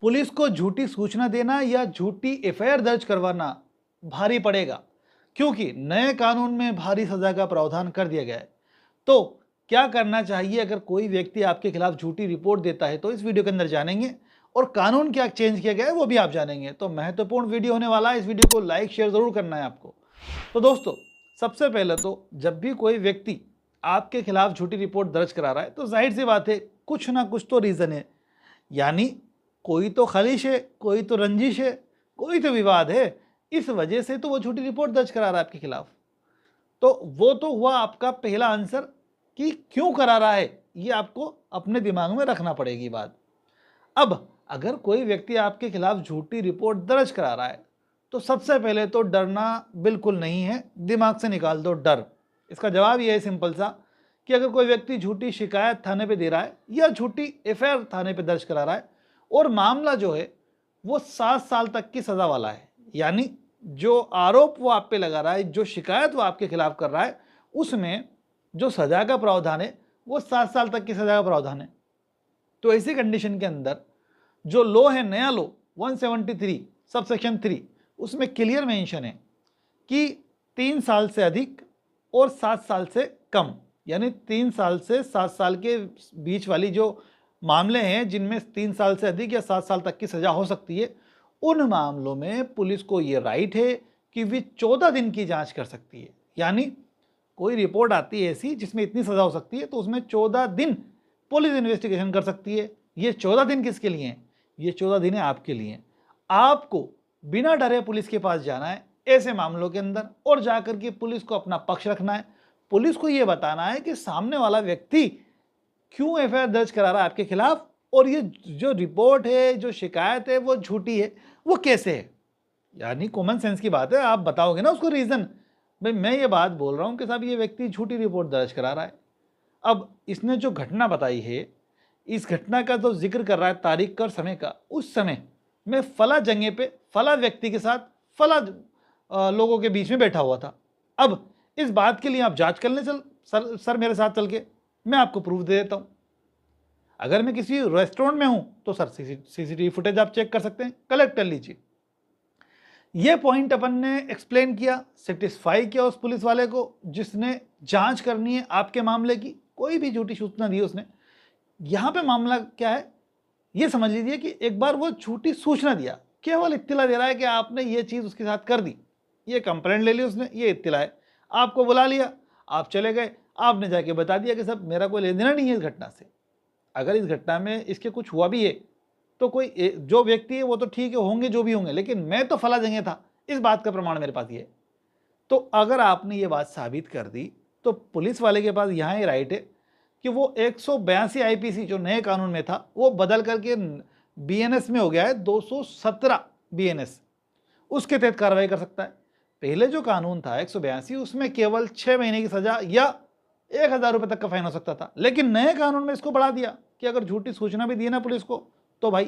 Police को झूठी सूचना देना या झूठी एफआईआर दर्ज करवाना भारी पड़ेगा, क्योंकि नए कानून में भारी सजा का प्रावधान कर दिया गया है। तो क्या करना चाहिए अगर कोई व्यक्ति आपके खिलाफ झूठी रिपोर्ट देता है, तो इस वीडियो के अंदर जानेंगे, और कानून क्या चेंज किया गया है वो भी आप जानेंगे। तो महत्वपूर्ण वीडियो होने वाला है, इस वीडियो को लाइक शेयर जरूर करना है आपको। तो दोस्तों, सबसे पहले तो जब भी कोई व्यक्ति आपके खिलाफ झूठी रिपोर्ट दर्ज करा रहा है, तो जाहिर सी बात है कुछ ना कुछ तो रीज़न है, यानी कोई तो खलिश है, कोई तो रंजिश है, कोई तो विवाद है। इस वजह से तो वो झूठी रिपोर्ट दर्ज करा रहा है आपके खिलाफ। तो वो तो हुआ आपका पहला आंसर कि क्यों करा रहा है, ये आपको अपने दिमाग में रखना पड़ेगी बात। अब अगर कोई व्यक्ति आपके खिलाफ झूठी रिपोर्ट दर्ज करा रहा है, तो सबसे पहले तो डरना बिल्कुल नहीं है, दिमाग से निकाल दो डर। इसका जवाब ये है सिंपल सा कि अगर कोई व्यक्ति झूठी शिकायत थाने पे दे रहा है या झूठी एफआईआर थाने पे दर्ज करा रहा है और मामला जो है वो 7 साल तक की सज़ा वाला है, यानी जो आरोप वो आप पे लगा रहा है, जो शिकायत वो आपके खिलाफ कर रहा है, उसमें जो सज़ा का प्रावधान है वो 7 साल तक की सज़ा का प्रावधान है। तो ऐसी कंडीशन के अंदर जो लॉ है, नया लॉ 173 सबसेक्शन 3, उसमें क्लियर मेंशन है कि 3 साल से अधिक और 7 साल से कम, यानी 3 साल से 7 साल के बीच वाली जो मामले हैं जिनमें 3 साल से अधिक या 7 साल तक की सज़ा हो सकती है, उन मामलों में पुलिस को ये राइट है कि वे 14 दिन की जांच कर सकती है। यानी कोई रिपोर्ट आती है ऐसी जिसमें इतनी सज़ा हो सकती है, तो उसमें 14 दिन पुलिस इन्वेस्टिगेशन कर सकती है। ये 14 दिन किसके लिए हैं? ये 14 दिन है आपके लिए। आपको बिना डरे पुलिस के पास जाना है ऐसे मामलों के अंदर, और जाकर के पुलिस को अपना पक्ष रखना है। पुलिस को ये बताना है कि सामने वाला व्यक्ति क्यों एफआईआर दर्ज करा रहा है आपके खिलाफ, और ये जो रिपोर्ट है, जो शिकायत है वो झूठी है, वो कैसे है। यानी कॉमन सेंस की बात है, आप बताओगे ना उसको रीज़न, भाई मैं ये बात बोल रहा हूँ कि साहब ये व्यक्ति झूठी रिपोर्ट दर्ज करा रहा है। अब इसने जो घटना बताई है, इस घटना का जो जिक्र कर रहा है तारीख का और समय का, उस समय मैं फला जगह पे फला व्यक्ति के साथ फला लोगों के बीच में बैठा हुआ था। अब इस बात के लिए आप जांच करने सर मेरे साथ चल के मैं आपको प्रूफ दे देता हूँ। अगर मैं किसी रेस्टोरेंट में हूं तो सर सीसीटीवी फुटेज आप चेक कर सकते हैं, कलेक्ट कर लीजिए। ये पॉइंट अपन ने एक्सप्लेन किया, सेटिस्फाई किया उस पुलिस वाले को जिसने जांच करनी है आपके मामले की, कोई भी झूठी सूचना दी उसने। यहाँ पे मामला क्या है ये समझ लीजिए कि एक बार वो झूठी सूचना दिया, केवल इत्तिला दे रहा है कि आपने ये चीज़ उसके साथ कर दी, ये कंप्लेंट ले ली उसने, ये इत्तिला है, आपको बुला लिया, आप चले गए, आपने जाके बता दिया कि सब मेरा कोई लेना देना नहीं है इस घटना से। अगर इस घटना में इसके कुछ हुआ भी है तो कोई जो व्यक्ति है वो तो ठीक है, होंगे जो भी होंगे, लेकिन मैं तो फला जगह था, इस बात का प्रमाण मेरे पास ये है। तो अगर आपने ये बात साबित कर दी तो पुलिस वाले के पास यहाँ ही राइट है कि वो 182 आईपीसी जो नए कानून में था वो बदल करके बीएनएस में हो गया है 217 बीएनएस, उसके तहत कार्रवाई कर सकता है। पहले जो कानून था 182, उसमें केवल 6 महीने की सजा या 1000 रुपये तक का फाइन हो सकता था, लेकिन नए कानून में इसको बढ़ा दिया कि अगर झूठी सूचना भी दी ना पुलिस को तो भाई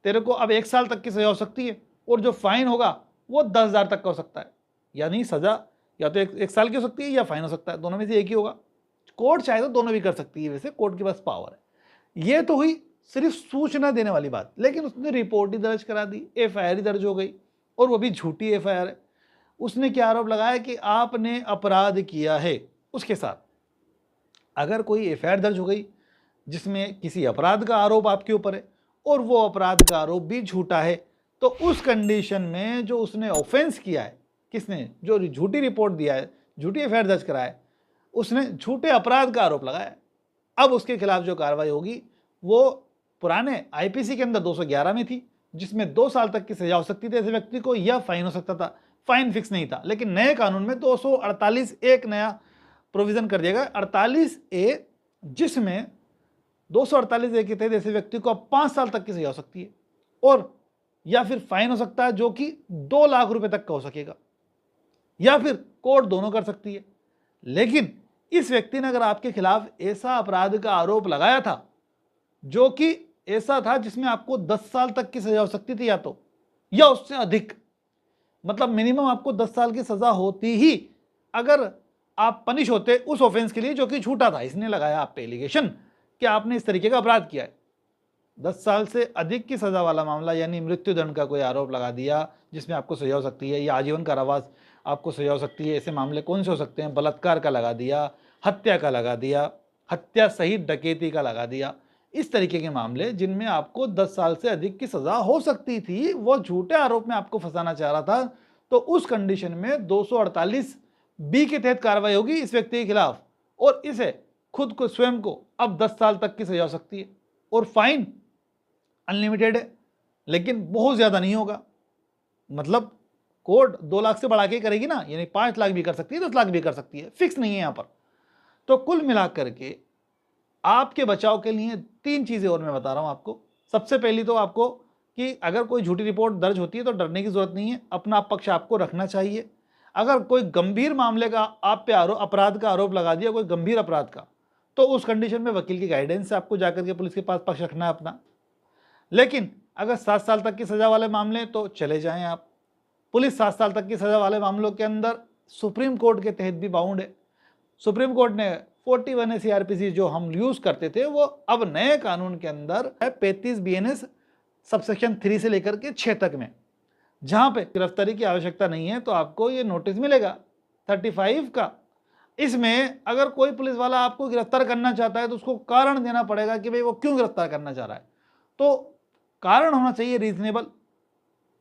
तेरे को अब 1 साल तक की सजा हो सकती है, और जो फाइन होगा वो 10,000 तक का हो सकता है। यानी सजा या तो एक साल की हो सकती है या फाइन हो सकता है, दोनों में से एक ही होगा। कोर्ट चाहे तो दोनों भी कर सकती है, वैसे कोर्ट के पास पावर है। ये तो हुई सिर्फ सूचना देने वाली बात, लेकिन उसने रिपोर्ट ही दर्ज करा दी, एफआईआर ही दर्ज हो गई, और वो भी झूठी एफआईआर है। उसने क्या आरोप लगाया कि आपने अपराध किया है उसके साथ। अगर कोई एफआईआर दर्ज हो गई जिसमें किसी अपराध का आरोप आपके ऊपर है और वो अपराध का आरोप भी झूठा है, तो उस कंडीशन में जो उसने ऑफेंस किया है, किसने, जो झूठी रिपोर्ट दिया है, झूठी एफआईआर दर्ज कराया है, उसने झूठे अपराध का आरोप लगाया है। अब उसके खिलाफ जो कार्रवाई होगी वो पुराने आईपीसी के अंदर 211 में थी, जिसमें 2 साल तक की सजा हो सकती थी ऐसे व्यक्ति को, या फाइन हो सकता था। फाइन फिक्स नहीं था, लेकिन नए कानून में 248 एक नया प्रोविजन कर दिया गया, 48A, जिसमें 248A के तहत ऐसे व्यक्ति को अब 5 साल तक की सजा हो सकती है, और या फिर फाइन हो सकता है जो कि 2 लाख रुपए तक का हो सकेगा, या फिर कोर्ट दोनों कर सकती है। लेकिन इस व्यक्ति ने अगर आपके खिलाफ ऐसा अपराध का आरोप लगाया था जो कि ऐसा था जिसमें आपको 10 साल तक की सजा हो सकती थी, या उससे अधिक, मतलब मिनिमम आपको 10 साल की सजा होती ही अगर आप पनिश होते उस ऑफेंस के लिए जो कि झूठा था। इसने लगाया आप पे एलिगेशन कि आपने इस तरीके का अपराध किया है, 10 साल से अधिक की सज़ा वाला मामला यानी मृत्युदंड का कोई आरोप लगा दिया जिसमें आपको सजा हो सकती है, या आजीवन कारावास आपको सजा हो सकती है। ऐसे मामले कौन से हो सकते हैं? बलात्कार का लगा दिया, हत्या का लगा दिया, हत्या सहित डकैती का लगा दिया। इस तरीके के मामले जिनमें आपको 10 साल से अधिक की सज़ा हो सकती थी, वो झूठे आरोप में आपको फंसाना चाह रहा था, तो उस कंडीशन में 248 बी के तहत कार्रवाई होगी इस व्यक्ति के खिलाफ, और इसे खुद को स्वयं को अब 10 साल तक की सजा हो सकती है। और फाइन अनलिमिटेड है, लेकिन बहुत ज़्यादा नहीं होगा। मतलब कोर्ट 2 लाख से बढ़ा के करेगी ना, यानी 5 लाख भी कर सकती है, 10 लाख भी कर सकती है, फिक्स नहीं है यहाँ पर। तो कुल मिलाकर के आपके बचाव के लिए 3 चीज़ें और मैं बता रहा हूँ आपको। सबसे पहली तो आपको कि अगर कोई झूठी रिपोर्ट दर्ज होती है तो डरने की ज़रूरत नहीं है, अपना पक्ष आपको रखना चाहिए। अगर कोई गंभीर मामले का आप पे अपराध का आरोप लगा दिया, कोई गंभीर अपराध का, तो उस कंडीशन में वकील की गाइडेंस से आपको जाकर के पुलिस के पास पक्ष रखना है अपना। लेकिन अगर 7 साल तक की सज़ा वाले मामले तो चले जाएं आप। पुलिस 7 साल तक की सज़ा वाले मामलों के अंदर सुप्रीम कोर्ट के तहत भी बाउंड है। सुप्रीम कोर्ट ने 41 CRPC जो हम यूज़ करते थे वो अब नए कानून के अंदर है 35 BNS सबसेक्शन 3 से लेकर के 6 तक में, जहाँ पे गिरफ्तारी की आवश्यकता नहीं है तो आपको ये नोटिस मिलेगा 35 का। इसमें अगर कोई पुलिस वाला आपको गिरफ्तार करना चाहता है तो उसको कारण देना पड़ेगा कि भाई वो क्यों गिरफ्तार करना चाह रहा है, तो कारण होना चाहिए रीजनेबल।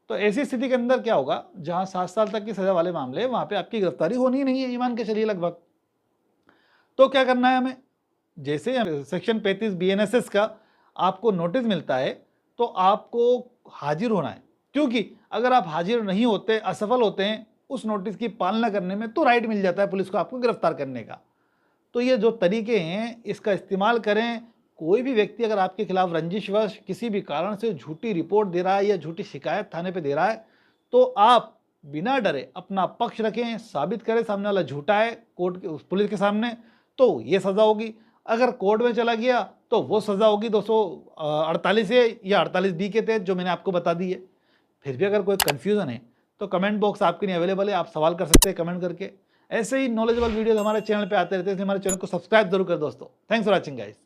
तो ऐसी स्थिति के अंदर क्या होगा, जहां 7 साल तक की सजा वाले मामले वहां पे आपकी गिरफ्तारी होनी ही नहीं है, ये मान के चलिए लगभग। तो क्या करना है हमें, जैसे सेक्शन 35 BNSS का आपको नोटिस मिलता है तो आपको हाजिर होना है, क्योंकि अगर आप हाजिर नहीं होते, असफल होते हैं उस नोटिस की पालना करने में, तो राइट मिल जाता है पुलिस को आपको गिरफ्तार करने का। तो ये जो तरीके हैं इसका इस्तेमाल करें। कोई भी व्यक्ति अगर आपके खिलाफ रंजिशवश किसी भी कारण से झूठी रिपोर्ट दे रहा है या झूठी शिकायत थाने पे दे रहा है, तो आप बिना डरे अपना पक्ष रखें, साबित करें सामने वाला झूठा है कोर्ट के पुलिस के सामने, तो ये सज़ा होगी। अगर कोर्ट में चला गया तो वो सज़ा होगी 248 या 48B के तहत जो मैंने आपको बता दी है। फिर भी अगर कोई कन्फ्यूज़न है तो कमेंट बॉक्स आपके लिए अवेलेबल है, आप सवाल कर सकते हैं कमेंट करके। ऐसे ही नॉलेजेबल वीडियोस हमारे चैनल पे आते रहते हैं, इसलिए हमारे चैनल को सब्सक्राइब जरूर कर दोस्तों। Thanks for watching guys.